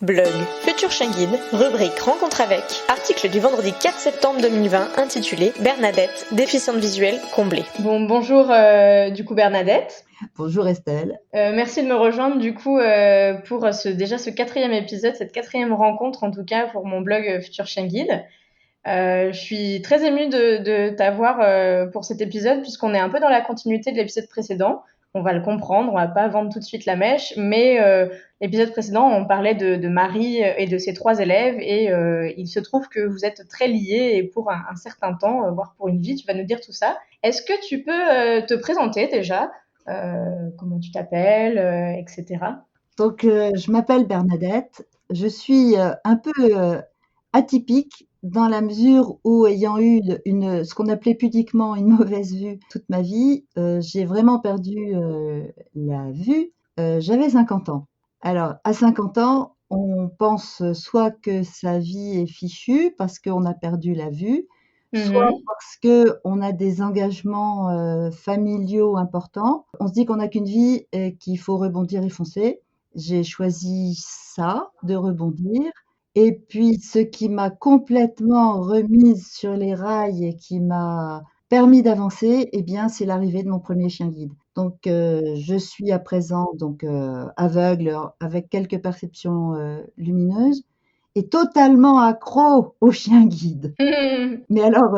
Blog Futur Chien Guide, rubrique Rencontre avec, article du vendredi 4 septembre 2020 intitulé Bernadette, déficiente visuelle comblée. Bonjour Bernadette. Bonjour Estelle. Merci de me rejoindre pour ce quatrième épisode, cette quatrième rencontre en tout cas pour mon blog Futur Chien Guide. Je suis très émue de t'avoir pour cet épisode puisqu'on est un peu dans la continuité de l'épisode précédent. On va le comprendre, on va pas vendre tout de suite la mèche, mais l'épisode précédent, on parlait de Marie et de ses 3 élèves et il se trouve que vous êtes très liés et pour un certain temps, voire pour une vie, tu vas nous dire tout ça. Est-ce que tu peux te présenter déjà, comment tu t'appelles, etc. Donc, je m'appelle Bernadette. Je suis un peu atypique dans la mesure où, ayant eu ce qu'on appelait pudiquement une mauvaise vue toute ma vie, j'ai vraiment perdu la vue. J'avais 50 ans. Alors, à 50 ans, on pense soit que sa vie est fichue parce qu'on a perdu la vue, soit parce qu'on a des engagements familiaux importants. On se dit qu'on n'a qu'une vie et qu'il faut rebondir et foncer. J'ai choisi ça, de rebondir. Et puis, ce qui m'a complètement remise sur les rails et qui m'a permis d'avancer, eh bien, c'est l'arrivée de mon premier chien guide. Donc, je suis à présent aveugle avec quelques perceptions lumineuses et totalement accro au chien guide. Mais alors,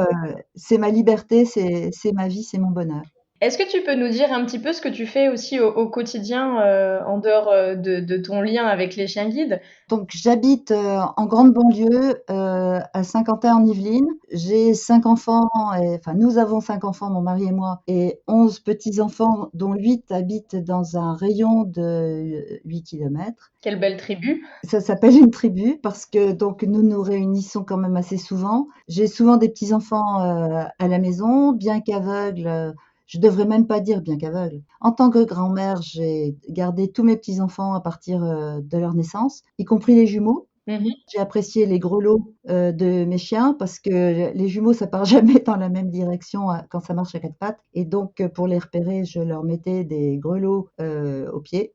c'est ma liberté, c'est ma vie, c'est mon bonheur. Est-ce que tu peux nous dire un petit peu ce que tu fais aussi au quotidien en dehors de ton lien avec les chiens guides? Donc, j'habite en grande banlieue, à Saint-Quentin en Yvelines. J'ai 5 enfants, enfin, nous avons 5 enfants, mon mari et moi, et 11 petits-enfants, dont 8 habitent dans un rayon de 8 kilomètres. Quelle belle tribu! Ça s'appelle une tribu parce que donc nous nous réunissons quand même assez souvent. J'ai souvent des petits-enfants à la maison, bien qu'aveugle. Je devrais même pas dire bien qu'aveugle. En tant que grand-mère, j'ai gardé tous mes petits-enfants à partir de leur naissance, y compris les jumeaux. J'ai apprécié les grelots de mes chiens parce que les jumeaux, ça part jamais dans la même direction quand ça marche à 4 pattes. Et donc, pour les repérer, je leur mettais des grelots aux pieds.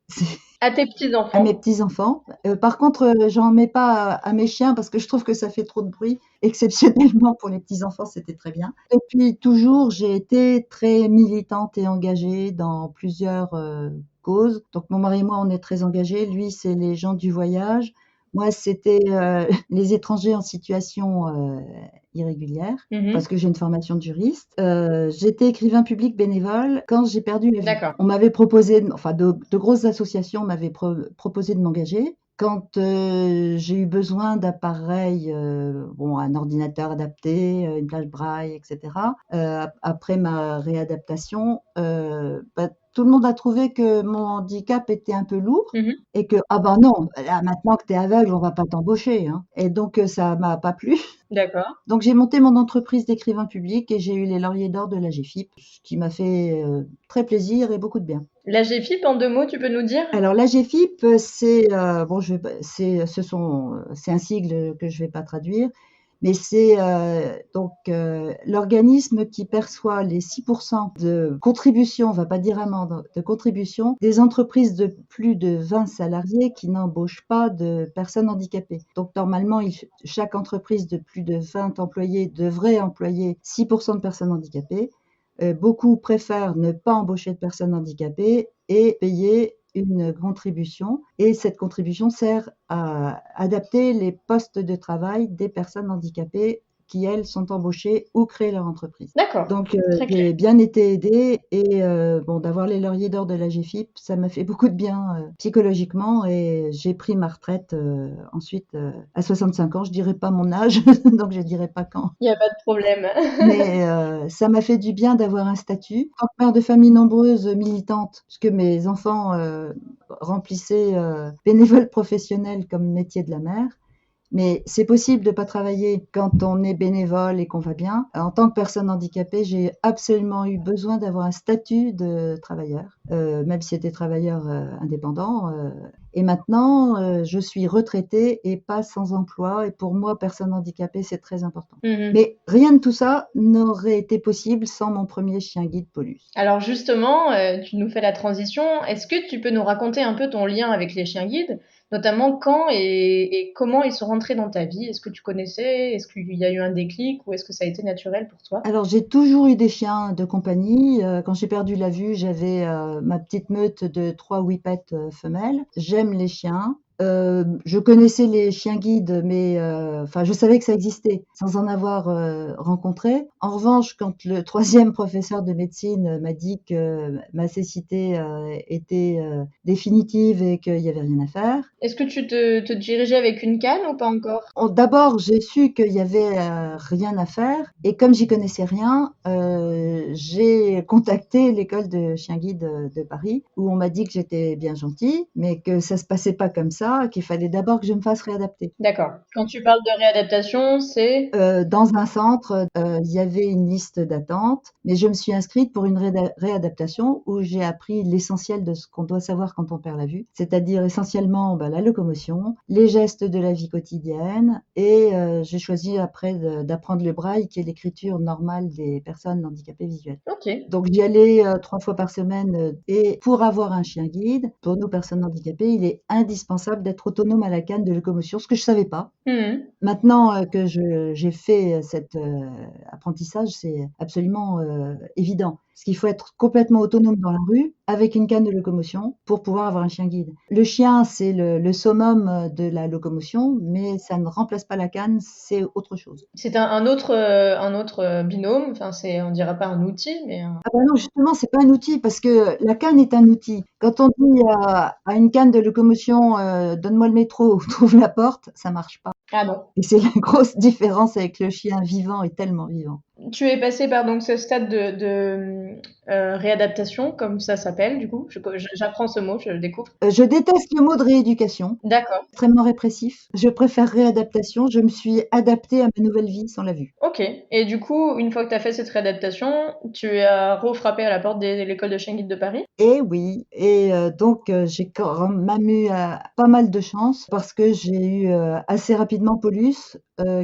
À tes À petits-enfants? mes petits-enfants. Par contre, j'en mets pas à mes chiens parce que je trouve que ça fait trop de bruit. Exceptionnellement pour les petits-enfants, c'était très bien. Depuis toujours, j'ai été très militante et engagée dans plusieurs causes. Donc mon mari et moi, on est très engagés. Lui, c'est les gens du voyage. Moi, c'était les étrangers en situation irrégulière, parce que j'ai une formation de juriste. J'étais écrivain public bénévole quand j'ai perdu la vue. D'accord. On m'avait proposé, enfin de grosses associations m'avaient proposé de m'engager. Quand j'ai eu besoin d'appareils, un ordinateur adapté, une plage braille, etc. Après ma réadaptation, tout le monde a trouvé que mon handicap était un peu lourd et que ah ben non, là maintenant que tu es aveugle, on va pas t'embaucher, hein. Et donc ça m'a pas plu. D'accord. Donc j'ai monté mon entreprise d'écrivain public et j'ai eu les lauriers d'or de la GFIP, ce qui m'a fait très plaisir et beaucoup de bien. La GFIP, en 2 mots, tu peux nous dire? Alors la GFIP, c'est c'est un sigle que je vais pas traduire, mais c'est l'organisme qui perçoit les 6% de contribution, on va pas dire amende, de contribution des entreprises de plus de 20 salariés qui n'embauchent pas de personnes handicapées. Donc normalement, chaque entreprise de plus de 20 employés devrait employer 6% de personnes handicapées. Beaucoup préfèrent ne pas embaucher de personnes handicapées et payer une contribution. Et cette contribution sert à adapter les postes de travail des personnes handicapées qui, elles, sont embauchées ou créent leur entreprise. D'accord. Donc, j'ai bien été aidée et d'avoir les lauriers d'or de la GFIP, ça m'a fait beaucoup de bien psychologiquement et j'ai pris ma retraite ensuite à 65 ans. Je dirais pas mon âge, donc je dirais pas quand. Il n'y a pas de problème. Mais ça m'a fait du bien d'avoir un statut. En tant que mère de famille nombreuse, militante, puisque mes enfants remplissaient bénévole professionnel comme métier de la mère, mais c'est possible de pas travailler quand on est bénévole et qu'on va bien. En tant que personne handicapée, j'ai absolument eu besoin d'avoir un statut de travailleur, même si c'était travailleur indépendant. Et maintenant, je suis retraitée et pas sans emploi. Et pour moi, personne handicapée, c'est très important. Mais rien de tout ça n'aurait été possible sans mon premier chien guide, Paulus. Alors justement, tu nous fais la transition. Est-ce que tu peux nous raconter un peu ton lien avec les chiens guides? notamment quand et comment ils sont rentrés dans ta vie? Est-ce que tu connaissais? Est-ce qu'il y a eu un déclic ou est-ce que ça a été naturel pour toi? Alors, j'ai toujours eu des chiens de compagnie. Quand j'ai perdu la vue, j'avais ma petite meute de 3 whippets femelles. J'aime les chiens. Je connaissais les chiens guides, mais enfin, je savais que ça existait sans en avoir rencontré. En revanche, quand le troisième professeur de médecine m'a dit que ma cécité était définitive et qu'il n'y avait rien à faire, Est-ce que tu te dirigeais avec une canne ou pas encore? d'abord, j'ai su qu'il y avait rien à faire, et comme j'y connaissais rien, j'ai contacté l'école de chien guide de Paris, où on m'a dit que j'étais bien gentille, mais que ça se passait pas comme ça, qu'il fallait d'abord que je me fasse réadapter. D'accord. Quand tu parles de réadaptation, c'est... Dans un centre, il y avait une liste d'attente, mais je me suis inscrite pour une réadaptation où j'ai appris l'essentiel de ce qu'on doit savoir quand on perd la vue, c'est-à-dire essentiellement la locomotion, les gestes de la vie quotidienne, et j'ai choisi après d'apprendre le braille, qui est l'écriture normale des personnes handicapées visuelles. Ok. Donc j'y allais 3 fois par semaine, et pour avoir un chien guide, pour nous personnes handicapées, il est indispensable d'être autonome à la canne de locomotion, ce que je savais pas. Mhm. Maintenant que j'ai fait cet apprentissage, c'est absolument évident. Parce qu'il faut être complètement autonome dans la rue, avec une canne de locomotion, pour pouvoir avoir un chien guide. Le chien, c'est le summum de la locomotion, mais ça ne remplace pas la canne, c'est autre chose. C'est un autre binôme. Enfin, c'est, on dirait pas un outil, mais Ah ben non, justement, c'est pas un outil, parce que la canne est un outil. Quand on dit à une canne de locomotion, donne-moi le métro ou trouve la porte, ça marche pas. ah non. Et c'est la grosse différence avec le chien vivant et tellement vivant. Tu es passé par donc ce stade de réadaptation, comme ça s'appelle, du coup. J'apprends ce mot, je le découvre. Je déteste le mot de rééducation, D'accord. extrêmement répressif. Je préfère réadaptation. Je me suis adaptée à ma nouvelle vie sans la vue. Ok. Et du coup, une fois que tu as fait cette réadaptation, tu as refrappé à la porte de l'école de chien guide de Paris. Et oui, et donc j'ai quand même eu pas mal de chance, parce que j'ai eu assez rapidement Paulus,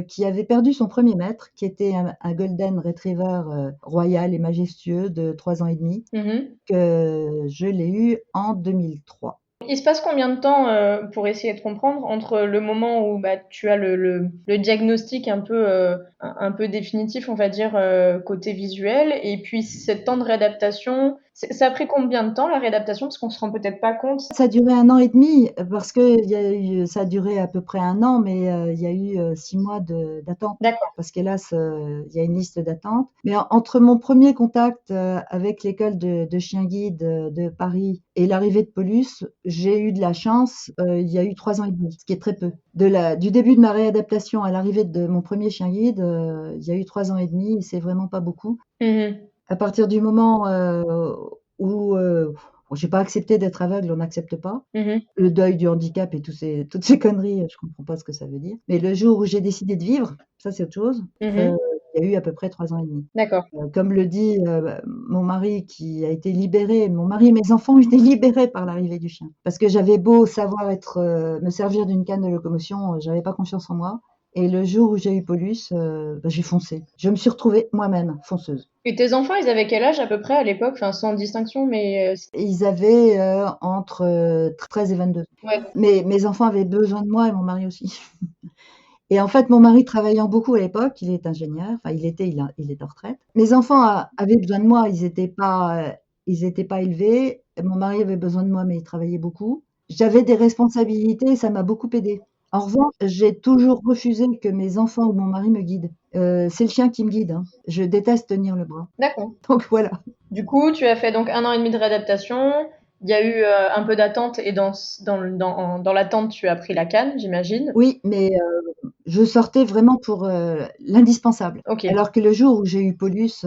qui avait perdu son premier maître, qui était un golden retriever royal et majestueux de 3 ans et demi, Mhm. que je l'ai eu en 2003. Il se passe combien de temps, pour essayer de comprendre, entre le moment où bah, tu as le diagnostic un peu définitif, on va dire, côté visuel, et puis ce temps de réadaptation, ça a pris combien de temps la réadaptation? Parce qu'on se rend peut-être pas compte. Ça a duré 1 an et demi, parce que ça a duré à peu près 1 an, mais il y a eu 6 mois d'attente. D'accord. Parce qu'hélas, il y a une liste d'attente. Mais entre mon premier contact avec l'école de chien guide de Paris et l'arrivée de Paulus, j'ai eu de la chance. Il y a eu 3 ans et demi, ce qui est très peu. Du début de ma réadaptation à l'arrivée de mon premier chien guide, il y a eu 3 ans et demi, et c'est vraiment pas beaucoup. Mhm. À partir du moment où bon, j'ai pas accepté d'être aveugle, on n'accepte pas. Mhm. Le deuil du handicap et toutes ces conneries, je comprends pas ce que ça veut dire. Mais le jour où j'ai décidé de vivre, ça c'est autre chose. Mhm. Il y a eu à peu près 3 ans et demi. D'accord. Comme le dit mon mari, qui a été libéré, mon mari et mes enfants ont été libérés par l'arrivée du chien. Parce que j'avais beau savoir me servir d'une canne de locomotion, j'avais pas confiance en moi. Et le jour où j'ai eu Paulus, j'ai foncé. Je me suis retrouvée moi-même fonceuse. Et tes enfants, ils avaient quel âge à peu près à l'époque? Enfin, sans distinction, mais Et ils avaient entre 13 et 22. ouais. Mais mes enfants avaient besoin de moi, et mon mari aussi. Et en fait, mon mari travaillant beaucoup à l'époque, il est ingénieur, enfin il est en retraite. Mes enfants avaient besoin de moi, ils étaient pas élevés. Mon mari avait besoin de moi, mais il travaillait beaucoup. J'avais des responsabilités et ça m'a beaucoup aidée. En revanche, j'ai toujours refusé que mes enfants ou mon mari me guident. C'est le chien qui me guide, hein. Je déteste tenir le bras. D'accord. Donc voilà. Du coup, tu as fait donc 1 an et demi de réadaptation. Il y a eu un peu d'attente et dans l'attente, tu as pris la canne, j'imagine. Oui, mais je sortais vraiment pour l'indispensable. Ok. Alors que le jour où j'ai eu Paulus,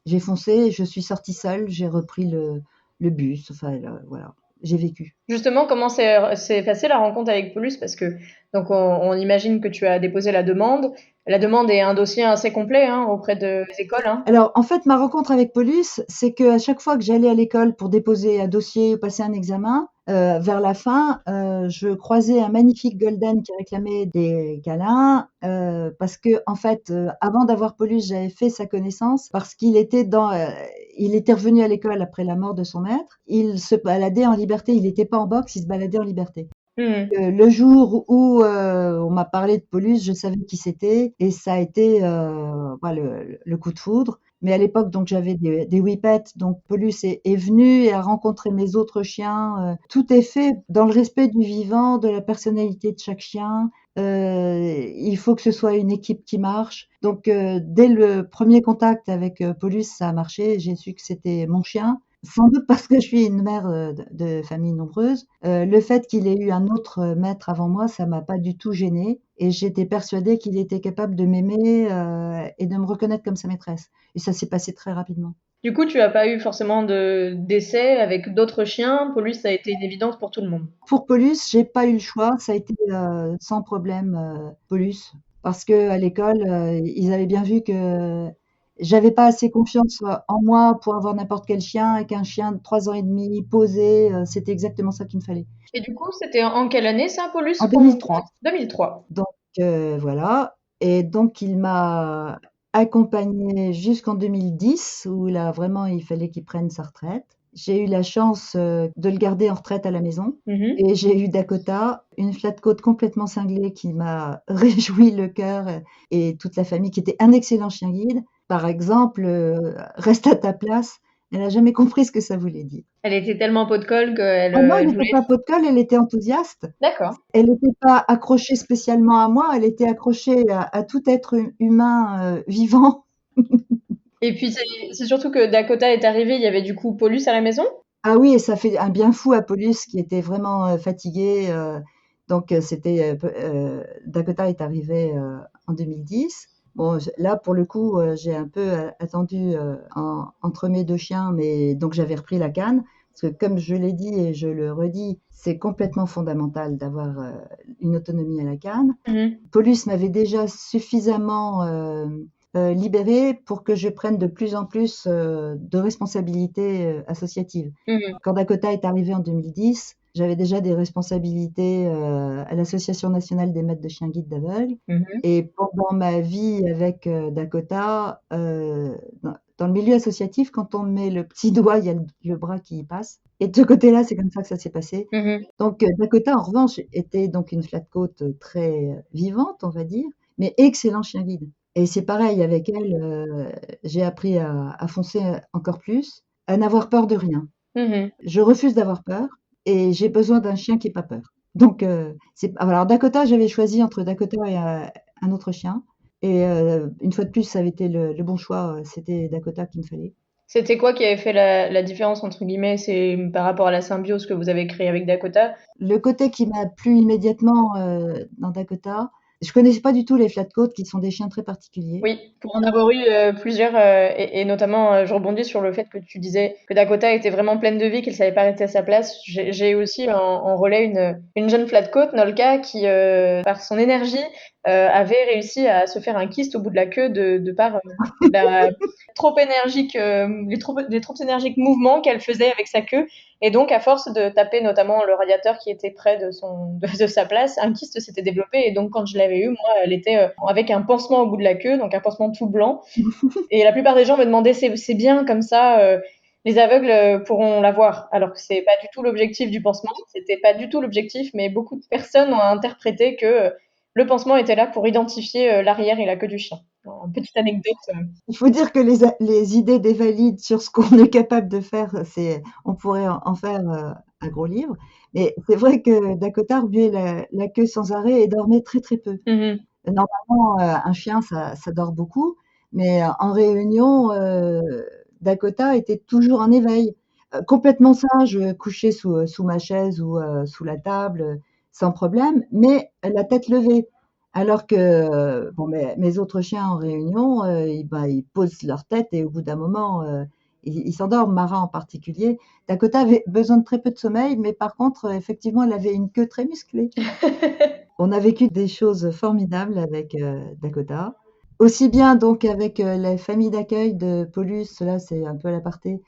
j'ai foncé, je suis sortie seule, j'ai repris le bus, enfin voilà, j'ai vécu. Justement, comment s'est passée la rencontre avec Paulus? Parce que donc on imagine que tu as déposé la demande. La demande est un dossier assez complet hein, auprès des écoles. Hein. Alors en fait, ma rencontre avec Paulus, c'est qu'à chaque fois que j'allais à l'école pour déposer un dossier ou passer un examen, vers la fin, je croisais un magnifique golden qui réclamait des câlins, parce que en fait, avant d'avoir Paulus, j'avais fait sa connaissance parce qu'il était il était revenu à l'école après la mort de son maître. Il se baladait en liberté, il n'était pas en boxe, il se baladait en liberté. Mhm. Le jour où on m'a parlé de Paulus, je savais qui c'était et ça a été voilà, le coup de foudre. Mais à l'époque, donc j'avais des whippets, donc Paulus est venu et a rencontré mes autres chiens. Tout est fait dans le respect du vivant, de la personnalité de chaque chien. Il faut que ce soit une équipe qui marche. Donc dès le premier contact avec Paulus, ça a marché. J'ai su que c'était mon chien. Sans doute parce que je suis une mère de famille nombreuse. Le fait qu'il ait eu un autre maître avant moi, ça m'a pas du tout gênée. Et j'étais persuadée qu'il était capable de m'aimer et de me reconnaître comme sa maîtresse. Et ça s'est passé très rapidement. Du coup, tu as pas eu forcément d'essai avec d'autres chiens. Pour lui, ça a été une évidence pour tout le monde. Pour Paulus, j'ai pas eu le choix. Ça a été sans problème Paulus. Parce que à l'école, ils avaient bien vu que j'avais pas assez confiance en moi pour avoir n'importe quel chien et qu'un chien de 3 ans et demi posé, c'était exactement ça qu'il me fallait. Et du coup, c'était en quelle année ça, Paulus, En qu'on 2003. 2003. Donc voilà. Et donc il m'a accompagnée jusqu'en 2010 où là vraiment il fallait qu'il prenne sa retraite. J'ai eu la chance de le garder en retraite à la maison. Mhm. Et j'ai eu Dakota, une flatcoat complètement cinglée qui m'a réjoui le cœur et toute la famille qui était un excellent chien guide. Par exemple, reste à ta place. Elle n'a jamais compris ce que ça voulait dire. Elle était tellement pot de colle qu'elle Oh non, elle elle n'était voulait. pas pot de colle, elle était enthousiaste. D'accord. Elle n'était pas accrochée spécialement à moi, elle était accrochée à tout être humain vivant. Et puis, c'est surtout que Dakota est arrivé, il y avait du coup Paulus à la maison. Ah oui, et ça fait un bien fou à Paulus qui était vraiment fatigué. Donc Dakota est arrivé en 2010. Bon, là pour le coup, j'ai un peu attendu entre mes deux chiens, mais donc j'avais repris la canne. Parce que comme je l'ai dit et je le redis, c'est complètement fondamental d'avoir une autonomie à la canne. Mhm. Paulus m'avait déjà suffisamment libérée pour que je prenne de plus en plus de responsabilités associatives. Mhm. Quand Dakota est arrivé en 2010, j'avais déjà des responsabilités à l'Association nationale des maîtres de chiens guides d'aveugles. Mhm. Et pendant ma vie avec Dakota, dans le milieu associatif, quand on met le petit doigt, il y a le bras qui y passe. Et de ce côté-là, c'est comme ça que ça s'est passé. Mhm. Donc Dakota, en revanche, était donc une flatcoat très vivante, on va dire, mais excellent chien guide. Et c'est pareil avec elle, j'ai appris à foncer encore plus, à n'avoir peur de rien. Mhm. Je refuse d'avoir peur et j'ai besoin d'un chien qui ait pas peur. Donc alors Dakota, j'avais choisi entre Dakota et un autre chien et une fois de plus, ça avait été le bon choix, c'était Dakota qu'il me fallait. C'était quoi qui avait fait la différence, entre guillemets, c'est par rapport à la symbiose que vous avez créée avec Dakota? Le côté qui m'a plu immédiatement dans Dakota, je connaissais pas du tout les flatcoats qui sont des chiens très particuliers. Oui, pour en avoir eu plusieurs, et notamment, je rebondis sur le fait que tu disais que Dakota était vraiment pleine de vie, qu'elle savait pas rester à sa place. J'ai aussi en relais une jeune flatcoat, Nolka, qui, par son énergie, avait réussi à se faire un kyste au bout de la queue de par la trop énergique, les trop énergiques mouvements qu'elle faisait avec sa queue. Et donc, à force de taper notamment le radiateur qui était près de sa place, un kyste s'était développé. Et donc, quand je l'avais eu, moi, elle était avec un pansement au bout de la queue, donc un pansement tout blanc. Et la plupart des gens me demandaient, c'est bien comme ça, les aveugles pourront l'avoir. Alors que c'est pas du tout l'objectif du pansement. C'était pas du tout l'objectif, mais beaucoup de personnes ont interprété que le pansement était là pour identifier l'arrière et la queue du chien. Une petite anecdote. Il faut dire que les idées des valides sur ce qu'on est capable de faire, on pourrait en faire un gros livre. Mais c'est vrai que Dakota remuait la queue sans arrêt et dormait très très peu. Mhm. Normalement, un chien, ça dort beaucoup, mais en réunion, Dakota était toujours en éveil, complètement sage, couché sous ma chaise ou sous la table, sans problème, mais la tête levée. Alors que bon, mes autres chiens en réunion, ils posent leur tête et au bout d'un moment, ils s'endorment, Mara en particulier. Dakota avait besoin de très peu de sommeil, mais par contre, effectivement, elle avait une queue très musclée. On a vécu des choses formidables avec Dakota. Aussi bien donc avec la famille d'accueil de Paulus, là c'est un peu à l'aparté,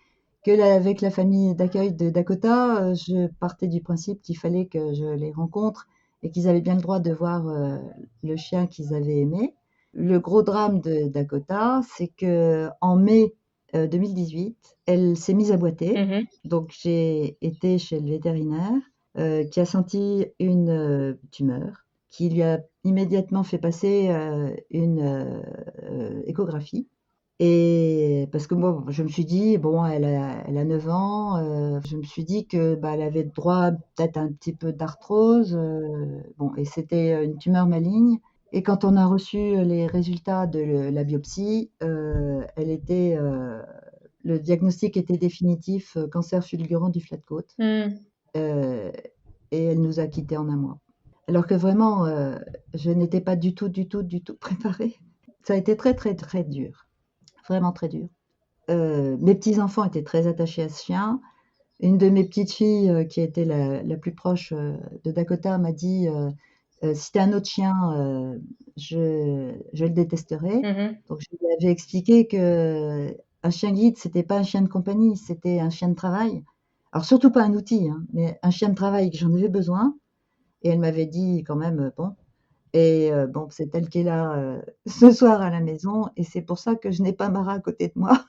que avec la famille d'accueil de Dakota, je partais du principe qu'il fallait que je les rencontre et qu'ils avaient bien le droit de voir le chien qu'ils avaient aimé. Le gros drame de Dakota, c'est que en mai 2018, elle s'est mise à boiter. Mhm. Donc j'ai été chez le vétérinaire qui a senti une tumeur, qui lui a immédiatement fait passer une échographie. Et parce que moi, je me suis dit, bon, elle a 9 ans, je me suis dit que bah, elle avait droit peut-être à un petit peu d'arthrose. Bon, et c'était une tumeur maligne. Et quand on a reçu les résultats de la biopsie, le diagnostic était définitif, cancer fulgurant du flat de côte. Hmm. Euh, et elle nous a quittés en un mois. Alors que vraiment, je n'étais pas du tout, du tout, du tout préparée. Ça a été très, très, très dur. Vraiment très dur. Mes petits-enfants étaient très attachés à ce chien. Une de mes petites filles, qui était la plus proche de Dakota, m'a dit si c'était un autre chien, je le détesterais. Mhm. Donc, je lui avais expliqué que un chien guide, c'était pas un chien de compagnie, c'était un chien de travail. Alors, surtout pas un outil, hein, mais un chien de travail que j'en avais besoin. Et elle m'avait dit quand même, bon. Et bon, c'est elle qui est là ce soir à la maison. Et c'est pour ça que je n'ai pas Mara à côté de moi.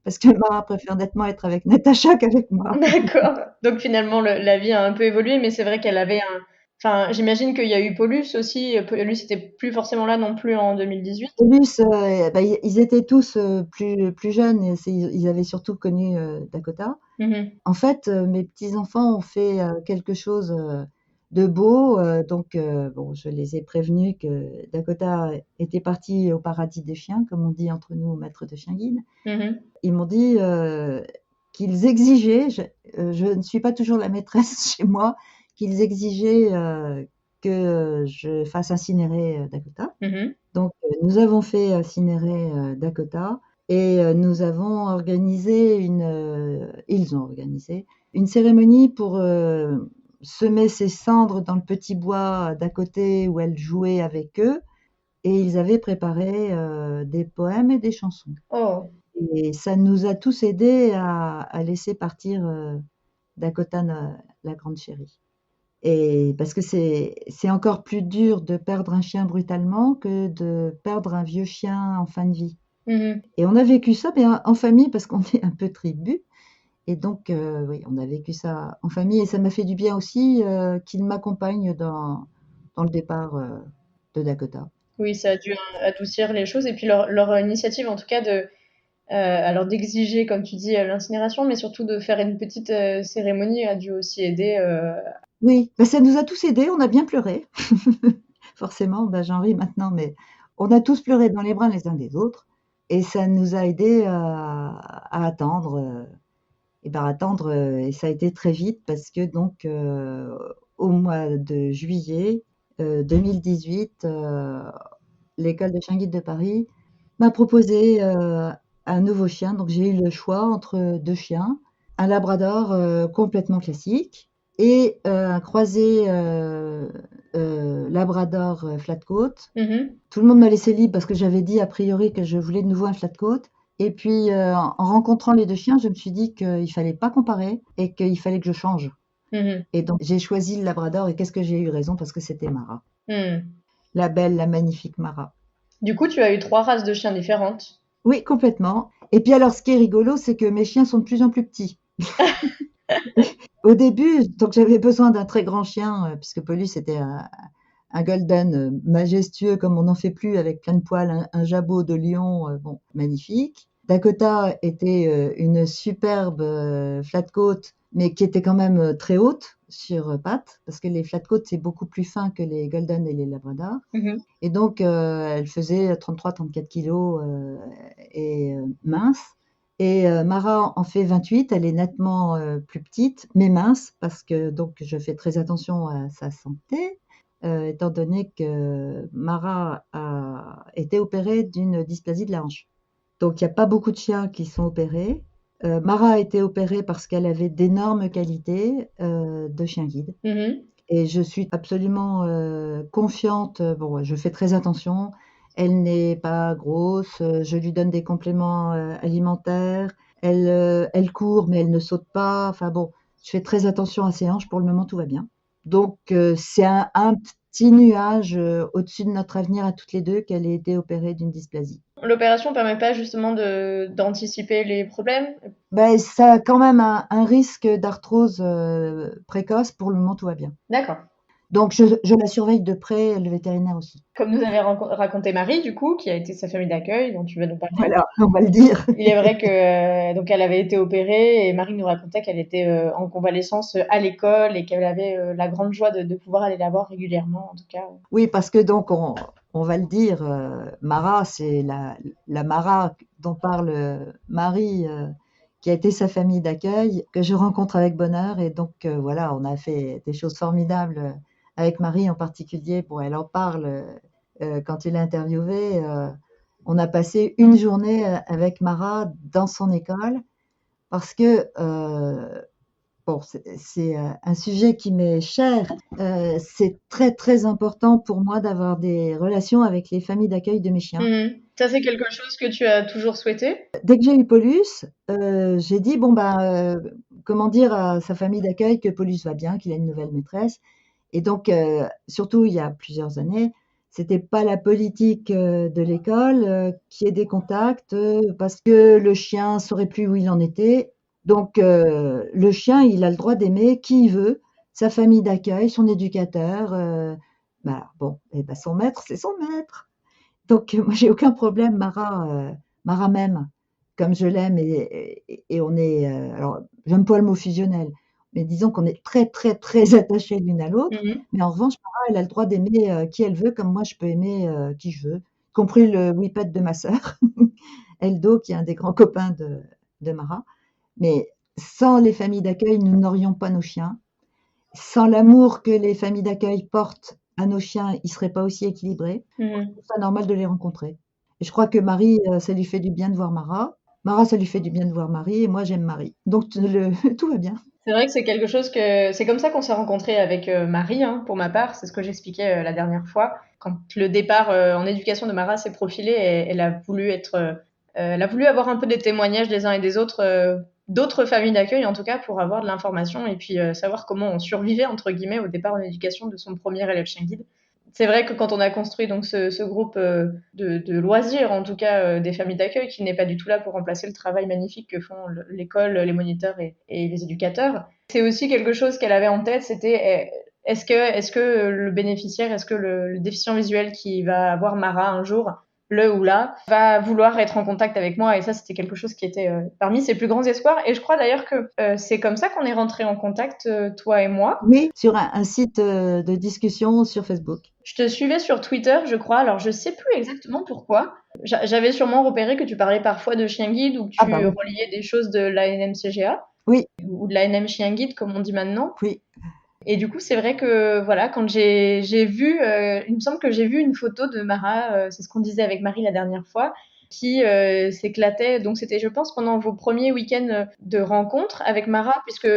Parce que Mara préfère nettement être avec Natacha qu'avec moi. D'accord. Donc finalement, la vie a un peu évolué, mais c'est vrai qu'elle avait un... Enfin, j'imagine qu'il y a eu Paulus aussi. Paulus n'était plus forcément là non plus en 2018. Paulus, bah, ils étaient tous plus jeunes et ils avaient surtout connu Dakota. Mhm. En fait, mes petits-enfants ont fait quelque chose de beau. Donc, bon, je les ai prévenus que Dakota était parti au paradis des chiens, comme on dit entre nous, maîtres de chien guide. Mhm. Ils m'ont dit qu'ils exigeaient, je ne suis pas toujours la maîtresse chez moi, qu'ils exigeaient que je fasse incinérer Dakota. Mhm. Donc, nous avons fait incinérer Dakota et nous avons organisé ils ont organisé une cérémonie pour semer ses cendres dans le petit bois d'à côté où elle jouait avec eux. Et ils avaient préparé des poèmes et des chansons. Oh. Et ça nous a tous aidés à laisser partir Dakota, la grande chérie. Et parce que c'est encore plus dur de perdre un chien brutalement que de perdre un vieux chien en fin de vie. Mhm. Et on a vécu ça bien en famille parce qu'on est un peu tribu. Et donc, oui, on a vécu ça en famille et ça m'a fait du bien aussi qu'il m'accompagne dans le départ de Dakota. Oui, ça a dû adoucir les choses. Et puis leur initiative, en tout cas, alors d'exiger, comme tu dis, l'incinération, mais surtout de faire une petite cérémonie a dû aussi aider. Oui, bah, ça nous a tous aidés, on a bien pleuré. Forcément, bah, j'en ris maintenant, mais on a tous pleuré dans les bras les uns des autres. Et ça nous a aidés à attendre. Et ça a été très vite parce que donc au mois de juillet 2018, l'école des chiens guides de Paris m'a proposé un nouveau chien. Donc j'ai eu le choix entre deux chiens, un labrador complètement classique et un croisé labrador flat coat. Mhm. Tout le monde m'a laissé libre parce que j'avais dit a priori que je voulais de nouveau un flat coat. Et puis, en rencontrant les deux chiens, je me suis dit qu'il fallait pas comparer et qu'il fallait que je change. Mhm. Et donc, j'ai choisi le Labrador. Et qu'est-ce que j'ai eu raison parce que c'était Mara. Mhm. La belle, la magnifique Mara. Du coup, tu as eu 3 races de chiens différentes. Oui, complètement. Et puis alors, ce qui est rigolo, c'est que mes chiens sont de plus en plus petits. Au début, donc j'avais besoin d'un très grand chien, puisque Paulus était un golden majestueux comme on n'en fait plus, avec plein de poils, un jabot de lion, bon, magnifique. Dakota était une superbe flat coat, mais qui était quand même très haute sur pattes, parce que les flat coats, c'est beaucoup plus fin que les golden et les labradors. Mhm. Et donc, elle faisait 33-34 kilos et mince. Et Mara en fait 28, elle est nettement plus petite, mais mince, parce que donc je fais très attention à sa santé, étant donné que Mara a été opérée d'une dysplasie de la hanche. Donc il n'y a pas beaucoup de chiens qui sont opérés. Mara a été opérée parce qu'elle avait d'énormes qualités de chien guide. Mhm. Et je suis absolument confiante. Bon, ouais, je fais très attention. Elle n'est pas grosse. Je lui donne des compléments alimentaires. Elle court, mais elle ne saute pas. Enfin bon, je fais très attention à ses hanches. Pour le moment, tout va bien. Donc, c'est un petit nuage au-dessus de notre avenir à toutes les deux qu'elle ait été opérée d'une dysplasie. L'opération permet pas justement d'anticiper les problèmes? Ben, ça a quand même un risque d'arthrose précoce. Pour le moment, tout va bien. D'accord. Donc, je la surveille de près, le vétérinaire aussi. Comme nous avait raconté Marie, du coup, qui a été sa famille d'accueil, dont tu vas nous parler. Voilà, on va le dire. Il est vrai que donc elle avait été opérée et Marie nous racontait qu'elle était en convalescence à l'école et qu'elle avait la grande joie de pouvoir aller la voir régulièrement, en tout cas. Oui, parce que donc, on va le dire, Mara, c'est la Mara dont parle Marie, qui a été sa famille d'accueil, que je rencontre avec bonheur. Et donc, voilà, on a fait des choses formidables avec Marie en particulier. Bon, elle en parle quand il est interviewé. On a passé une journée avec Mara dans son école parce que bon, c'est un sujet qui m'est cher. C'est très très important pour moi d'avoir des relations avec les familles d'accueil de mes chiens. Ça, c'est quelque chose que tu as toujours souhaité? Dès que j'ai eu Paulus, j'ai dit bon comment dire à sa famille d'accueil que Paulus va bien, qu'il a une nouvelle maîtresse. Et donc surtout il y a plusieurs années, c'était pas la politique de l'école qui ait des contacts parce que le chien saurait plus où il en était. Donc le chien, il a le droit d'aimer qui il veut, sa famille d'accueil, son éducateur. Bon, et ben son maître, c'est son maître. Donc moi j'ai aucun problème, Mara m'aime comme je l'aime et on est alors j'aime pas le mot fusionnel, mais disons qu'on est très très très attachés l'une à l'autre. Mhm. Mais en revanche, Mara, elle a le droit d'aimer qui elle veut, comme moi je peux aimer qui je veux, y compris le whippet de ma sœur, Eldo, qui est un des grands copains de Mara. Mais sans les familles d'accueil, nous n'aurions pas nos chiens. Sans l'amour que les familles d'accueil portent à nos chiens, ils ne seraient pas aussi équilibrés. Je Mhm. trouve ça normal de les rencontrer. Et je crois que Marie, ça lui fait du bien de voir Mara. Mara, ça lui fait du bien de voir Marie. Et moi, j'aime Marie. Donc, tout va bien. C'est vrai que c'est quelque chose c'est comme ça qu'on s'est rencontrés avec Marie, hein, pour ma part. C'est ce que j'expliquais la dernière fois. Quand le départ en éducation de Mara s'est profilé, elle a voulu elle a voulu avoir un peu des témoignages des uns et des autres, d'autres familles d'accueil en tout cas, pour avoir de l'information et puis savoir comment on survivait entre guillemets au départ en éducation de son premier élève chien guide. C'est vrai que quand on a construit donc ce groupe de loisirs, en tout cas des familles d'accueil, qui n'est pas du tout là pour remplacer le travail magnifique que font l'école, les moniteurs et les éducateurs, c'est aussi quelque chose qu'elle avait en tête, c'était est-ce que le bénéficiaire, est-ce que le déficient visuel qui va avoir Mara un jour, le ou la, va vouloir être en contact avec moi. Et ça, c'était quelque chose qui était parmi ses plus grands espoirs. Et je crois d'ailleurs que c'est comme ça qu'on est rentrés en contact, toi et moi. Oui, sur un site de discussion sur Facebook. Je te suivais sur Twitter, je crois. Alors, je sais plus exactement pourquoi. J'avais sûrement repéré que tu parlais parfois de chien guide ou que Ah bah tu oui, reliais des choses de l'ANMCGA oui, ou de l'ANM chien guide, comme on dit maintenant. oui. Et du coup, c'est vrai que voilà, quand j'ai vu, il me semble que j'ai vu une photo de Mara, c'est ce qu'on disait avec Marie la dernière fois, qui s'éclatait. Donc c'était, je pense, pendant vos premiers week-ends de rencontre avec Mara, puisque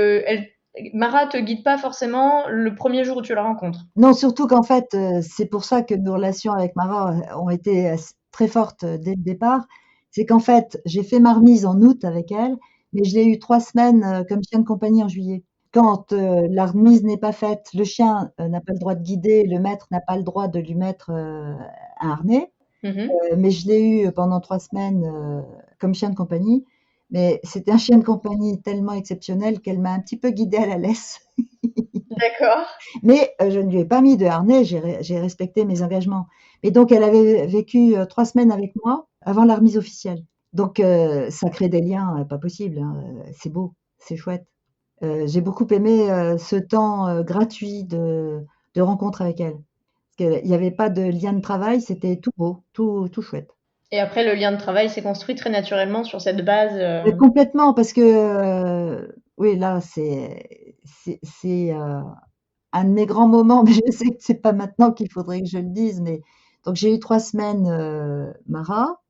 Mara te guide pas forcément le premier jour où tu la rencontres. Non, surtout qu'en fait, c'est pour ça que nos relations avec Mara ont été très fortes dès le départ. C'est qu'en fait, j'ai fait ma remise en août avec elle, mais je l'ai eu 3 semaines comme chien de compagnie en juillet. Quand la remise n'est pas faite, le chien n'a pas le droit de guider, le maître n'a pas le droit de lui mettre un harnais. Mhm. Mais je l'ai eu pendant 3 semaines comme chien de compagnie. Mais c'était un chien de compagnie tellement exceptionnel qu'elle m'a un petit peu guidée à la laisse. D'accord. Mais je ne lui ai pas mis de harnais, j'ai respecté mes engagements. Mais donc, elle avait vécu 3 semaines avec moi avant la remise officielle. Donc, ça crée des liens pas possibles, hein. C'est beau, c'est chouette. J'ai beaucoup aimé ce temps gratuit de rencontre avec elle. Parce qu'il n'y avait pas de lien de travail, c'était tout beau, tout chouette. Et après, le lien de travail s'est construit très naturellement sur cette base. Complètement, parce que oui, là, c'est un de mes grands moments, mais je sais que c'est pas maintenant qu'il faudrait que je le dise. Mais donc j'ai eu 3 semaines Mara.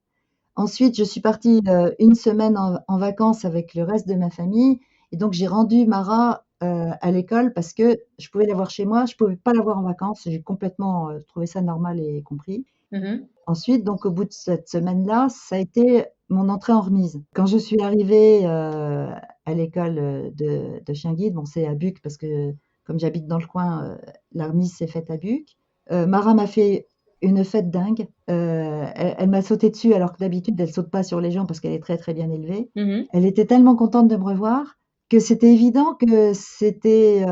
Ensuite, je suis partie une semaine en vacances avec le reste de ma famille, et donc j'ai rendu Mara à l'école parce que je pouvais l'avoir chez moi, je pouvais pas l'avoir en vacances. J'ai complètement trouvé ça normal et compris. Mhm. Ensuite, donc au bout de cette semaine-là, ça a été mon entrée en remise. Quand je suis arrivée à l'école de chien guide, bon, c'est à Buc parce que comme j'habite dans le coin, la remise s'est faite à Buc. Mara m'a fait une fête dingue. Elle m'a sauté dessus alors que d'habitude elle saute pas sur les gens parce qu'elle est très très bien élevée. Mhm. Elle était tellement contente de me revoir que c'était évident que c'était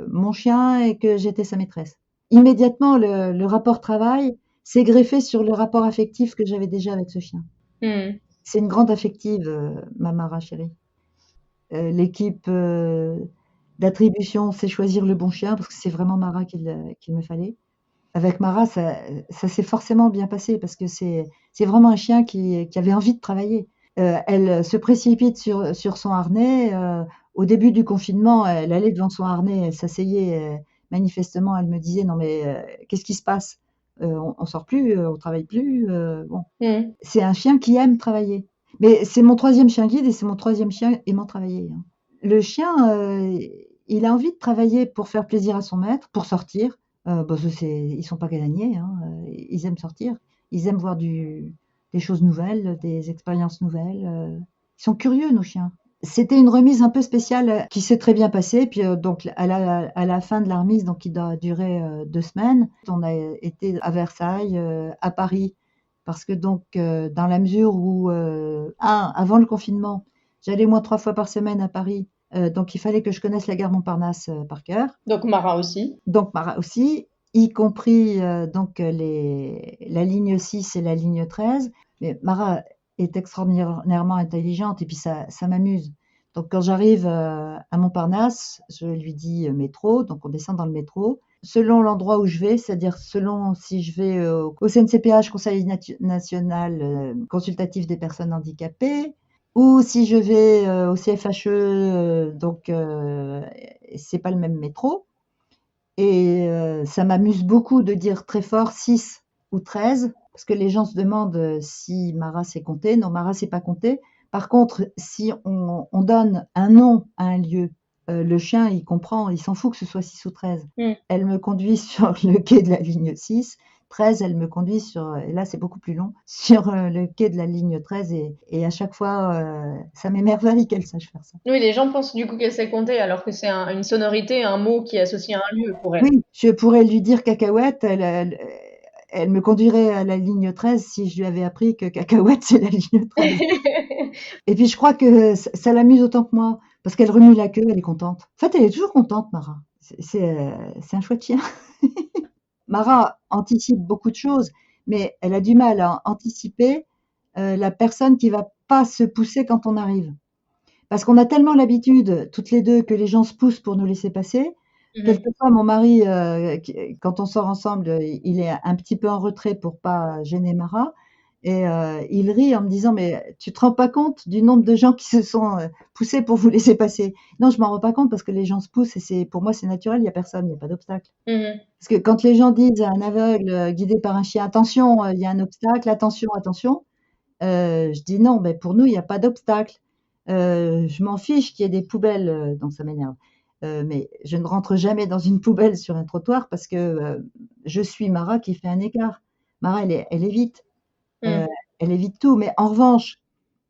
mon chien et que j'étais sa maîtresse. Immédiatement, le rapport travail s'est greffé sur le rapport affectif que j'avais déjà avec ce chien. Mhm. C'est une grande affective, ma Mara chérie. L'équipe d'attribution sait choisir le bon chien parce que c'est vraiment Mara qu'il me fallait. Avec Mara, ça s'est forcément bien passé parce que c'est vraiment un chien qui avait envie de travailler. Elle se précipite sur son harnais. Au début du confinement, elle allait devant son harnais, elle s'asseyait. Manifestement, elle me disait non mais qu'est-ce qui se passe? On sort plus, on travaille plus. Bon, Mhm. c'est un chien qui aime travailler. Mais c'est mon troisième chien guide et c'est mon troisième chien aimant travailler, hein. Le chien, il a envie de travailler pour faire plaisir à son maître, pour sortir. Bah, ils sont pas casaniers, hein, ils aiment sortir. Ils aiment voir des choses nouvelles, des expériences nouvelles. Ils sont curieux, nos chiens. C'était une remise un peu spéciale qui s'est très bien passée. Puis donc à la fin de la remise, donc qui doit durer 2 semaines, on a été à Versailles, à Paris, parce que donc dans la mesure où avant le confinement, j'allais moins 3 fois par semaine à Paris, donc il fallait que je connaisse la gare Montparnasse par cœur. Donc Mara aussi. Donc Mara aussi, y compris donc la ligne 6 et la ligne 13. Mais Mara est extraordinairement intelligente et puis ça m'amuse. Donc quand j'arrive à Montparnasse, je lui dis métro, donc on descend dans le métro. Selon l'endroit où je vais, c'est-à-dire selon si je vais au CNCPH, Conseil national consultatif des personnes handicapées, ou si je vais au CFHE, donc c'est pas le même métro. Et ça m'amuse beaucoup de dire très fort 6 ou 13, parce que les gens se demandent si Mara c'est compté. Non, Mara c'est pas compté. Par contre, si on donne un nom à un lieu, le chien il comprend, il s'en fout que ce soit 6 ou 13. Mhm. Elle me conduit sur le quai de la ligne 6. 13, elle me conduit sur, et là c'est beaucoup plus long, sur le quai de la ligne 13 et à chaque fois, ça m'émerveille qu'elle sache faire ça. Oui, les gens pensent du coup qu'elle sait compter alors que c'est une sonorité, un mot qui est associé à un lieu pour elle. Oui, je pourrais lui dire cacahuète, elle me conduirait à la ligne 13 si je lui avais appris que cacahuète, c'est la ligne 13. Et puis je crois que ça l'amuse autant que moi, parce qu'elle remue la queue, elle est contente. En fait, elle est toujours contente, Mara. C'est un chouette chien. Mara anticipe beaucoup de choses, mais elle a du mal à anticiper la personne qui va pas se pousser quand on arrive. Parce qu'on a tellement l'habitude, toutes les deux, que les gens se poussent pour nous laisser passer. Mhm. Quelquefois, mon mari, quand on sort ensemble, il est un petit peu en retrait pour pas gêner Mara. Et il rit en me disant, mais tu te rends pas compte du nombre de gens qui se sont poussés pour vous laisser passer? Non, je m'en rends pas compte parce que les gens se poussent et pour moi, c'est naturel, il n'y a personne, il n'y a pas d'obstacle. Mhm. Parce que quand les gens disent à un aveugle guidé par un chien, attention, il y a un obstacle, attention, attention, je dis non, mais pour nous, il n'y a pas d'obstacle. Je m'en fiche qu'il y ait des poubelles, donc ça m'énerve. Mais je ne rentre jamais dans une poubelle sur un trottoir parce que je suis Mara qui fait un écart. Mara, elle évite, euh, Mhm. elle évite tout. Mais en revanche,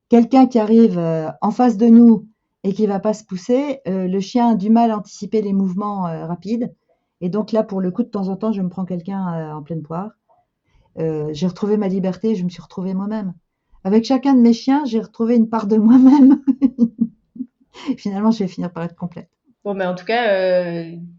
quelqu'un qui arrive en face de nous et qui va pas se pousser, le chien a du mal à anticiper les mouvements rapides. Et donc là, pour le coup, de temps en temps, je me prends quelqu'un en pleine poire. J'ai retrouvé ma liberté, je me suis retrouvée moi-même. Avec chacun de mes chiens, j'ai retrouvé une part de moi-même. Finalement, je vais finir par être complète. Bon, mais en tout cas,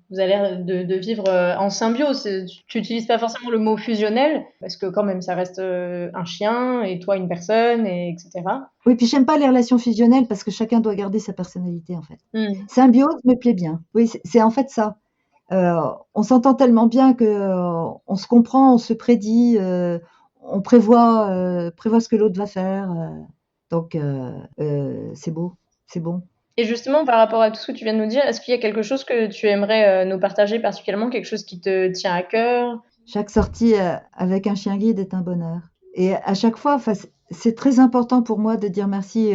vous avez l'air de vivre en symbiose. Tu n'utilises pas forcément le mot fusionnel, parce que quand même, ça reste un chien et toi une personne, et etc. Oui, puis j'aime pas les relations fusionnelles parce que chacun doit garder sa personnalité en fait. Hmm. Symbiose me plaît bien. Oui, c'est en fait ça. On s'entend tellement bien que on se comprend, on se prédit, on prévoit ce que l'autre va faire. Donc c'est beau, c'est bon. Et justement, par rapport à tout ce que tu viens de nous dire, est-ce qu'il y a quelque chose que tu aimerais nous partager particulièrement, quelque chose qui te tient à cœur? Chaque sortie avec un chien guide est un bonheur. Et à chaque fois, enfin, c'est très important pour moi de dire merci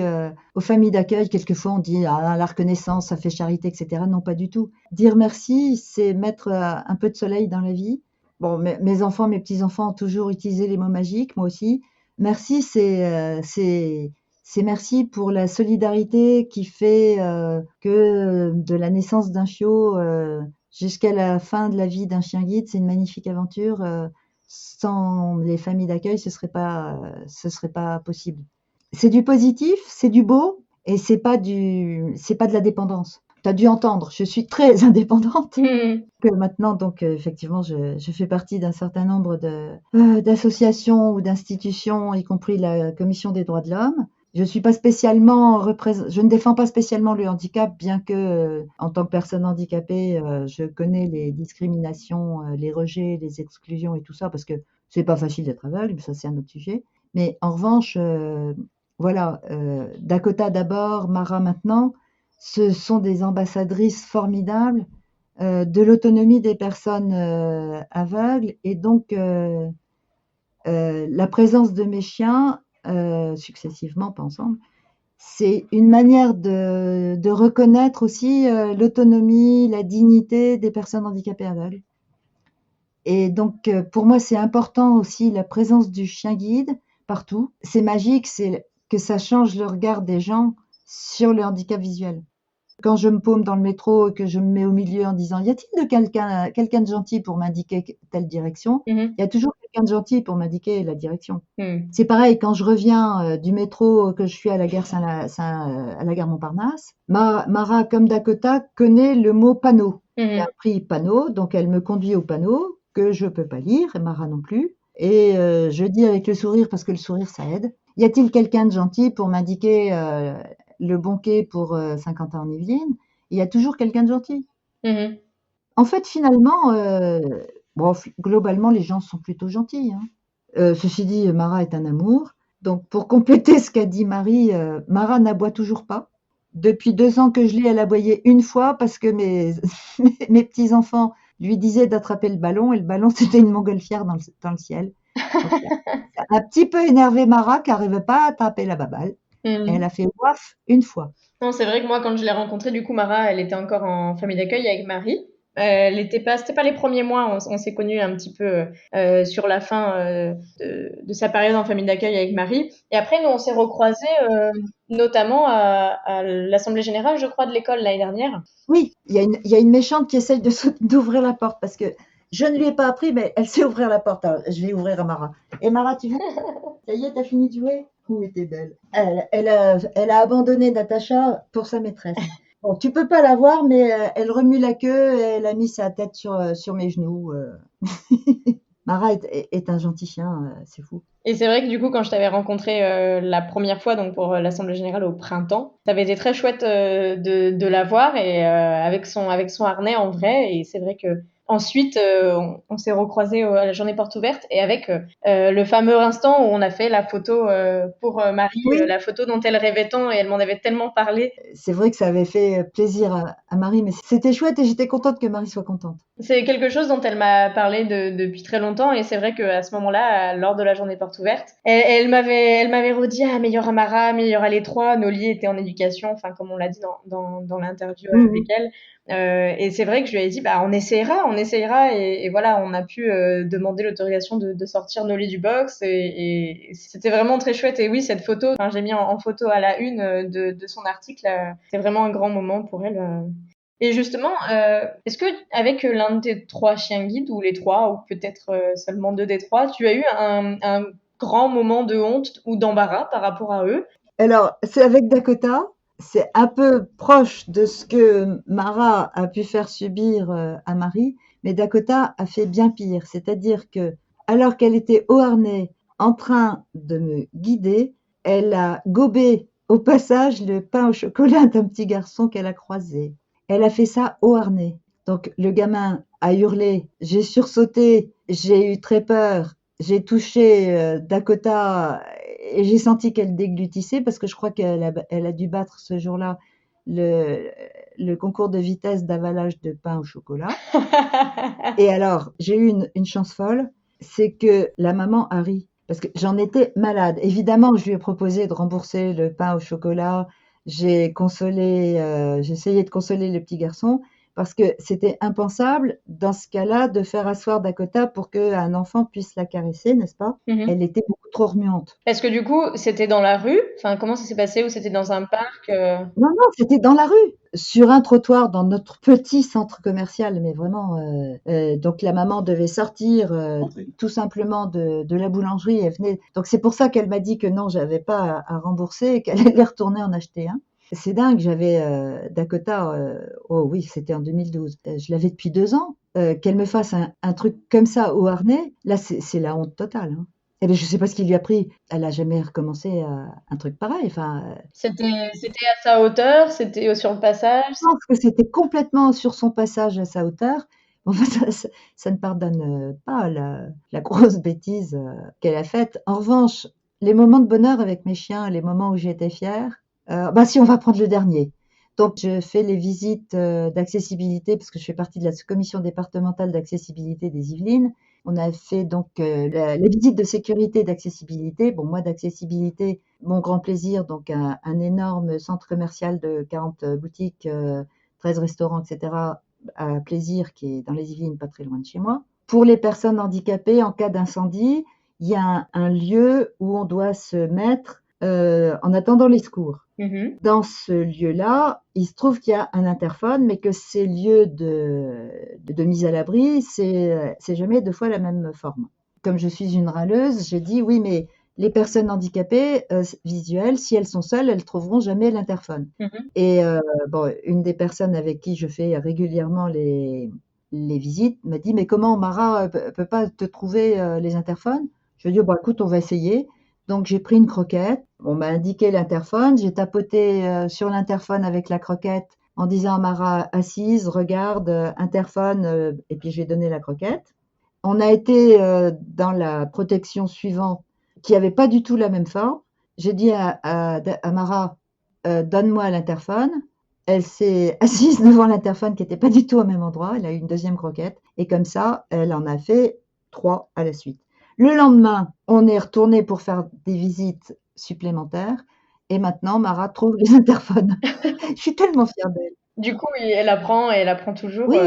aux familles d'accueil. Quelquefois, on dit ah, la reconnaissance, ça fait charité, etc. Non, pas du tout. Dire merci, c'est mettre un peu de soleil dans la vie. Bon, mes enfants, mes petits-enfants ont toujours utilisé les mots magiques, moi aussi. Merci, c'est merci pour la solidarité qui fait que de la naissance d'un chiot, jusqu'à la fin de la vie d'un chien guide. C'est une magnifique aventure. Sans les familles d'accueil, ce serait pas possible. C'est du positif, c'est du beau, et c'est pas de la dépendance. Tu as dû entendre, je suis très indépendante. Mhm. Que maintenant, donc, effectivement, je fais partie d'un certain nombre d'associations ou d'institutions, y compris la Commission des droits de l'homme. Je ne défends pas spécialement le handicap, bien que, en tant que personne handicapée, je connais les discriminations, les rejets, les exclusions et tout ça, parce que c'est pas facile d'être aveugle, mais ça c'est un autre sujet. Mais en revanche, voilà, Dakota d'abord, Mara maintenant, ce sont des ambassadrices formidables de l'autonomie des personnes aveugles, et donc la présence de mes chiens, successivement, pas ensemble, c'est une manière de reconnaître aussi l'autonomie, la dignité des personnes handicapées aveugles. Et donc, pour moi, c'est important aussi la présence du chien guide partout. C'est magique, c'est que ça change le regard des gens sur le handicap visuel. Quand je me paume dans le métro et que je me mets au milieu en disant: y a-t-il de quelqu'un de gentil pour m'indiquer telle direction? Mhm. Il y a toujours quelqu'un de gentil pour m'indiquer la direction. Mhm. C'est pareil quand je reviens du métro, que je suis à la gare à la gare Montparnasse. Mara, comme Dakota, connaît le mot panneau. J'ai Mhm. appris panneau, donc elle me conduit au panneau que je peux pas lire, et Mara non plus. Et je dis avec le sourire, parce que le sourire ça aide: y a-t-il quelqu'un de gentil pour m'indiquer le bon quai pour Saint-Quentin-en-Yvelines? Il y a toujours quelqu'un de gentil. Mhm. En fait, finalement, bon, globalement, les gens sont plutôt gentils, hein. Ceci dit, Mara est un amour. Donc, pour compléter ce qu'a dit Marie, Mara n'aboie toujours pas. Depuis 2 ans que je l'ai, elle aboyait une fois parce que mes petits-enfants lui disaient d'attraper le ballon, et le ballon, c'était une montgolfière dans le ciel. Donc, ça a un petit peu énervé Mara qui n'arrivait pas à attraper la baballe. Et elle Mhm. a fait waf une fois. Non, c'est vrai que moi, quand je l'ai rencontrée, du coup, Mara, elle était encore en famille d'accueil avec Marie. Elle était pas, c'était pas les premiers mois. On s'est connus un petit peu sur la fin de sa période en famille d'accueil avec Marie. Et après, nous, on s'est recroisés notamment à l'Assemblée générale, je crois, de l'école l'année dernière. Oui, il y a une méchante qui essaye d'ouvrir la porte parce que je ne lui ai pas appris, mais elle sait ouvrir la porte. Alors, je vais ouvrir à Mara. Et Mara, tu viens? Ça y est, t'as fini de jouer? Oui, t'es belle. Elle a abandonné Natacha pour sa maîtresse. Bon, tu peux pas la voir, mais elle remue la queue et elle a mis sa tête sur mes genoux. Mara est un gentil chien, c'est fou. Et c'est vrai que du coup, quand je t'avais rencontré la première fois, donc pour l'Assemblée générale au printemps, ça avait été très chouette de la voir et avec son harnais en vrai. Et c'est vrai que ensuite, on s'est recroisés à la journée porte ouverte et avec le fameux instant où on a fait la photo pour Marie, Oui, la photo dont elle rêvait tant et elle m'en avait tellement parlé. c'est vrai que ça avait fait plaisir à Marie, mais c'était chouette et j'étais contente que Marie soit contente. C'est quelque chose dont elle m'a parlé depuis très longtemps et c'est vrai qu'à ce moment-là, lors de la journée porte ouverte, elle m'avait redit ah meilleur Amara, meilleur à l'étroit. Noli était en éducation, enfin comme on l'a dit dans l'interview avec Mhm. elle. Et c'est vrai que je lui ai dit bah on essayera et voilà on a pu demander l'autorisation de sortir Noli du box et c'était vraiment très chouette. Et oui cette photo, enfin, j'ai mis en photo à la une de son article, c'est vraiment un grand moment pour elle. Et justement, est-ce que avec l'un de tes trois chiens guides ou les trois ou peut-être seulement deux des trois, tu as eu un grand moment de honte ou d'embarras par rapport à eux? Alors, c'est avec Dakota. C'est un peu proche de ce que Mara a pu faire subir à Marie, mais Dakota a fait bien pire. C'est-à-dire que, alors qu'elle était au harnais en train de me guider, elle a gobé au passage le pain au chocolat d'un petit garçon qu'elle a croisé. Elle a fait ça au harnais. Donc, le gamin a hurlé. J'ai sursauté. J'ai eu très peur. J'ai touché Dakota et j'ai senti qu'elle déglutissait parce que je crois elle a dû battre ce jour-là le, le concours de vitesse d'avalage de pain au chocolat. Et alors, j'ai eu une chance folle, c'est que la maman a ri parce que j'en étais malade. Évidemment, je lui ai proposé de rembourser le pain au chocolat. J'ai essayé de consoler le petit garçon, parce que c'était impensable dans ce cas-là de faire asseoir Dakota pour qu'un enfant puisse la caresser, n'est-ce pas? Elle était beaucoup trop remuante. Est-ce que du coup, c'était dans la rue? Enfin, comment ça s'est passé? Ou c'était dans un parc? Non, non, c'était dans la rue, sur un trottoir dans notre petit centre commercial, mais vraiment. Donc la maman devait sortir tout simplement de la boulangerie. Elle venait. Donc c'est pour ça qu'elle m'a dit que non, j'avais pas à rembourser et qu'elle allait retourner en acheter un. C'est dingue, j'avais Dakota. Oh oui, c'était en 2012. Je l'avais depuis 2 ans. Qu'elle me fasse un truc comme ça au harnais, là c'est la honte totale. Hein. Eh ben, je sais pas ce qui lui a pris. Elle a jamais recommencé un truc pareil. Enfin, C'était à sa hauteur? C'était sur le passage? je pense que c'était complètement sur son passage à sa hauteur. Enfin, ça ne pardonne pas la grosse bêtise qu'elle a faite. En revanche, les moments de bonheur avec mes chiens, les moments où j'étais fière, bah si on va prendre le dernier. Donc je fais les visites d'accessibilité parce que je fais partie de la commission départementale d'accessibilité des Yvelines. On a fait donc les visites de sécurité et d'accessibilité. Bon, moi d'accessibilité, mon grand plaisir, donc un énorme centre commercial de 40 boutiques, 13 restaurants, etc. à Plaisir, qui est dans les Yvelines, pas très loin de chez moi. Pour les personnes handicapées, en cas d'incendie, il y a un lieu où on doit se mettre en attendant les secours. Dans ce lieu-là, il se trouve qu'il y a un interphone, mais que ces lieux de mise à l'abri, c'est jamais 2 fois la même forme. Comme je suis une râleuse, j'ai dit oui, mais les personnes handicapées visuelles, si elles sont seules, elles trouveront jamais l'interphone. Et bon, une des personnes avec qui je fais régulièrement les visites m'a dit mais comment Mara peut pas te trouver les interphones? Je lui ai dit bon écoute, on va essayer. Donc j'ai pris une croquette, on m'a indiqué l'interphone, j'ai tapoté sur l'interphone avec la croquette en disant à Mara assise, regarde, interphone, et puis j'ai donné la croquette. On a été dans la protection suivante qui avait pas du tout la même forme. J'ai dit à Mara, donne-moi l'interphone. Elle s'est assise devant l'interphone qui n'était pas du tout au même endroit. Elle a eu une deuxième croquette. Et comme ça, elle en a fait 3 à la suite. Le lendemain, on est retourné pour faire des visites supplémentaires. Et maintenant, Mara trouve les interphones. Je suis tellement fière d'elle. Du coup, elle apprend toujours. Oui,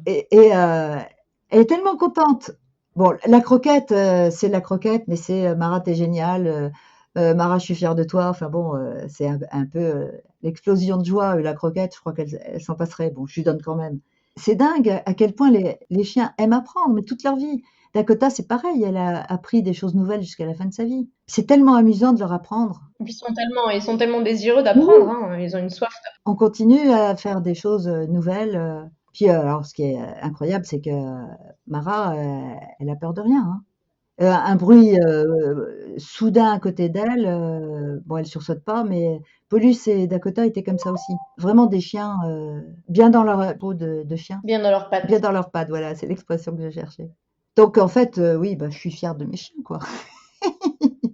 et elle est tellement contente. Bon, la croquette, c'est la croquette, mais c'est Mara, t'es géniale. Mara, je suis fière de toi. Enfin bon, c'est un peu l'explosion de joie. La croquette, je crois qu'elle s'en passerait. Bon, je lui donne quand même. C'est dingue à quel point les chiens aiment apprendre, mais toute leur vie. Dakota, c'est pareil, elle a appris des choses nouvelles jusqu'à la fin de sa vie. C'est tellement amusant de leur apprendre. Puis ils sont tellement désireux d'apprendre, hein. Ils ont une soif. On continue à faire des choses nouvelles. Puis alors, ce qui est incroyable, c'est que Mara, elle a peur de rien. Hein. Un bruit soudain à côté d'elle, bon, elle sursaute pas, mais Paulus et Dakota étaient comme ça aussi. Vraiment des chiens bien dans leur peau de chien, Bien dans leurs bien pattes. dans leurs pattes. Voilà, c'est l'expression que je cherchais. Donc en fait, oui, bah, je suis fière de mes chiens, quoi.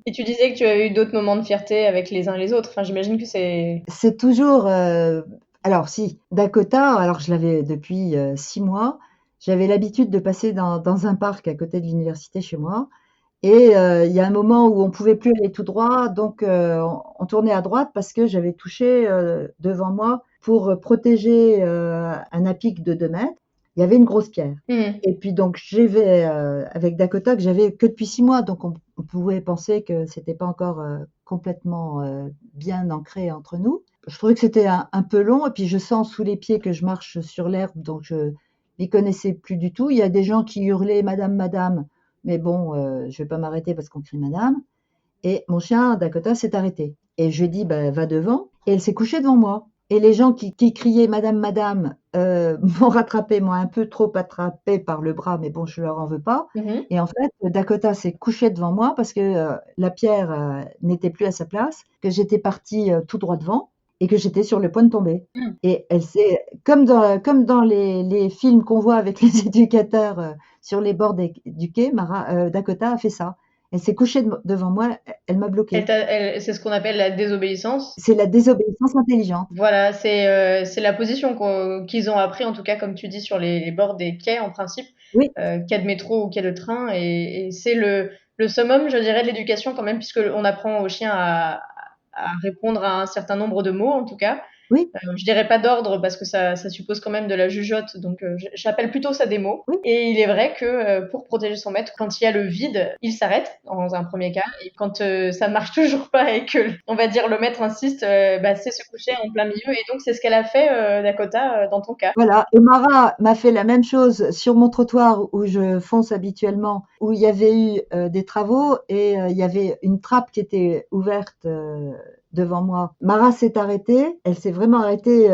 Et tu disais que tu as eu d'autres moments de fierté avec les uns les autres. Enfin, j'imagine que c'est. C'est toujours. Alors, si, Dakota, alors je l'avais depuis 6 mois, j'avais l'habitude de passer dans un parc à côté de l'université chez moi. Et il y a un moment où on pouvait plus aller tout droit, donc on tournait à droite parce que j'avais touché devant moi pour protéger un apic de 2 mètres. Il y avait une grosse pierre. Et puis donc j'avais avec Dakota que j'avais que depuis 6 mois, donc on pouvait penser que c'était pas encore complètement bien ancré entre nous. Je trouvais que c'était un peu long, et puis je sens sous les pieds que je marche sur l'herbe, donc je m'y connaissais plus du tout. Il y a des gens qui hurlaient Madame, Madame, mais bon, je vais pas m'arrêter parce qu'on crie Madame. Et mon chien Dakota s'est arrêté. Et je lui ai dit bah, va devant. Et elle s'est couchée devant moi. Et les gens qui criaient Madame, Madame m'ont rattrapé, m'ont un peu trop attrapé par le bras, mais bon, je leur en veux pas. Et en fait, Dakota s'est couchée devant moi parce que la pierre n'était plus à sa place, que j'étais partie tout droit devant et que j'étais sur le point de tomber. Et elle s'est, comme dans les films qu'on voit avec les éducateurs sur les bords du quai, Dakota a fait ça. Elle s'est couchée devant moi, elle m'a bloquée. C'est ce qu'on appelle la désobéissance. C'est la désobéissance intelligente. Voilà, c'est la position qu'ils ont appris, en tout cas, comme tu dis, sur les bords des quais, en principe, Oui, quai de métro ou quai de train. Et c'est le summum, je dirais, de l'éducation quand même, puisque on apprend aux chiens à répondre à un certain nombre de mots, en tout cas. Oui, Je dirais pas d'ordre parce que ça suppose quand même de la jugeote, donc j'appelle plutôt ça des mots. oui. Et il est vrai que pour protéger son maître, quand il y a le vide, il s'arrête dans un premier cas. Et quand ça ne marche toujours pas et que, on va dire, le maître insiste, c'est se coucher en plein milieu. Et donc c'est ce qu'elle a fait, Dakota, dans ton cas. Voilà. Et Mara m'a fait la même chose sur mon trottoir où je fonce habituellement, où il y avait eu des travaux et il y avait une trappe qui était ouverte devant moi. Mara s'est arrêtée, elle s'est vraiment arrêtée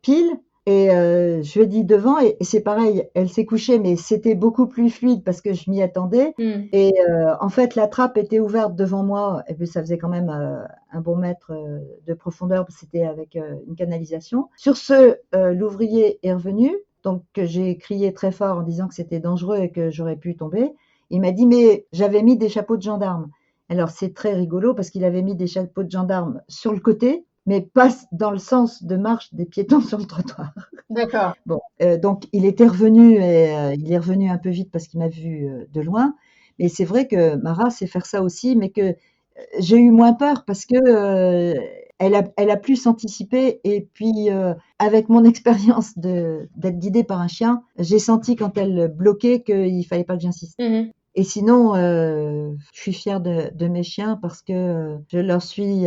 pile. Et je lui ai dit devant, et c'est pareil, elle s'est couchée, mais c'était beaucoup plus fluide parce que je m'y attendais. Mm. Et en fait, la trappe était ouverte devant moi, et puis ça faisait quand même un bon mètre de profondeur, parce que c'était avec une canalisation. Sur ce, l'ouvrier est revenu, donc j'ai crié très fort en disant que c'était dangereux et que j'aurais pu tomber. Il m'a dit, mais j'avais mis des chapeaux de gendarme. Alors c'est très rigolo parce qu'il avait mis des chapeaux de gendarme sur le côté, mais pas dans le sens de marche des piétons sur le trottoir. D'accord. Bon, donc il était revenu et il est revenu un peu vite parce qu'il m'a vu de loin. Mais c'est vrai que Mara sait faire ça aussi, mais que j'ai eu moins peur parce que elle a plus anticipé. Et puis avec mon expérience d'être guidée par un chien, j'ai senti quand elle bloquait qu'il fallait pas que j'insiste. Mhm. Et sinon, je suis fière de mes chiens parce que je leur suis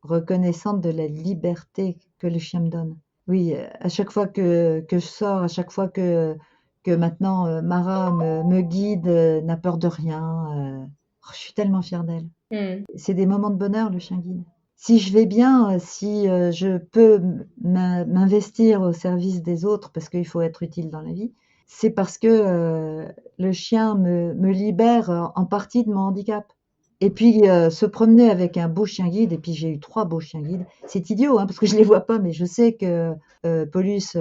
reconnaissante de la liberté que le chien me donne. Oui, à chaque fois que je sors, à chaque fois que maintenant Mara me guide, n'a peur de rien, je suis tellement fière d'elle. Mm. C'est des moments de bonheur, le chien guide. Si je vais bien, si je peux m'investir au service des autres, parce qu'il faut être utile dans la vie, c'est parce que le chien me libère en partie de mon handicap. Et puis se promener avec un beau chien guide, et puis j'ai eu 3 beaux chiens guides. C'est idiot, hein, parce que je les vois pas, mais je sais que Paulus,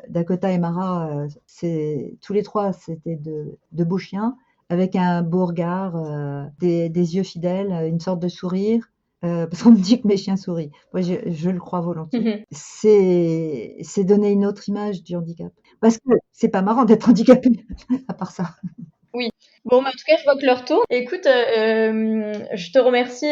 Dakota et Mara, c'est tous les 3, c'était de beaux chiens avec un beau regard, des yeux fidèles, une sorte de sourire. Parce qu'on me dit que mes chiens sourient. Moi, je le crois volontiers. Mhm. C'est donner une autre image du handicap. Parce que c'est pas marrant d'être handicapé, à part ça. Oui. Bon, en tout cas, je vois que l'heure tourne. Écoute, je te remercie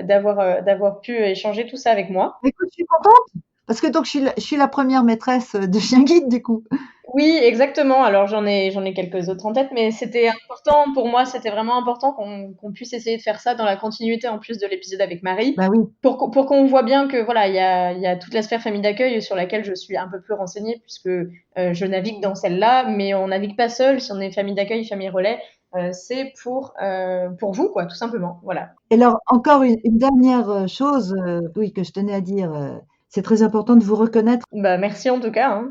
d'avoir pu échanger tout ça avec moi. Écoute, je suis contente. Parce que donc je suis la première maîtresse de chien guide du coup. Oui, exactement. Alors j'en ai quelques autres en tête, mais c'était important pour moi. C'était vraiment important qu'on puisse essayer de faire ça dans la continuité en plus de l'épisode avec Marie, Bah oui, pour qu'on voit bien que voilà, il y a toute la sphère famille d'accueil sur laquelle je suis un peu plus renseignée puisque je navigue dans celle-là, mais on navigue pas seul. Si on est famille d'accueil, famille relais, c'est pour vous quoi, tout simplement. Voilà. et alors encore une dernière chose, oui, que je tenais à dire, c'est très important de vous reconnaître. Bah merci en tout cas, hein.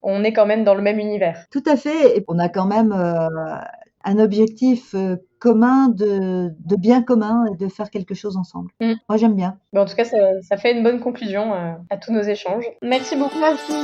On est quand même dans le même univers. Tout à fait, et on a quand même un objectif commun de bien commun et de faire quelque chose ensemble. Mm. Moi, j'aime bien. Bah, en tout cas, ça fait une bonne conclusion à tous nos échanges. Merci beaucoup. Merci.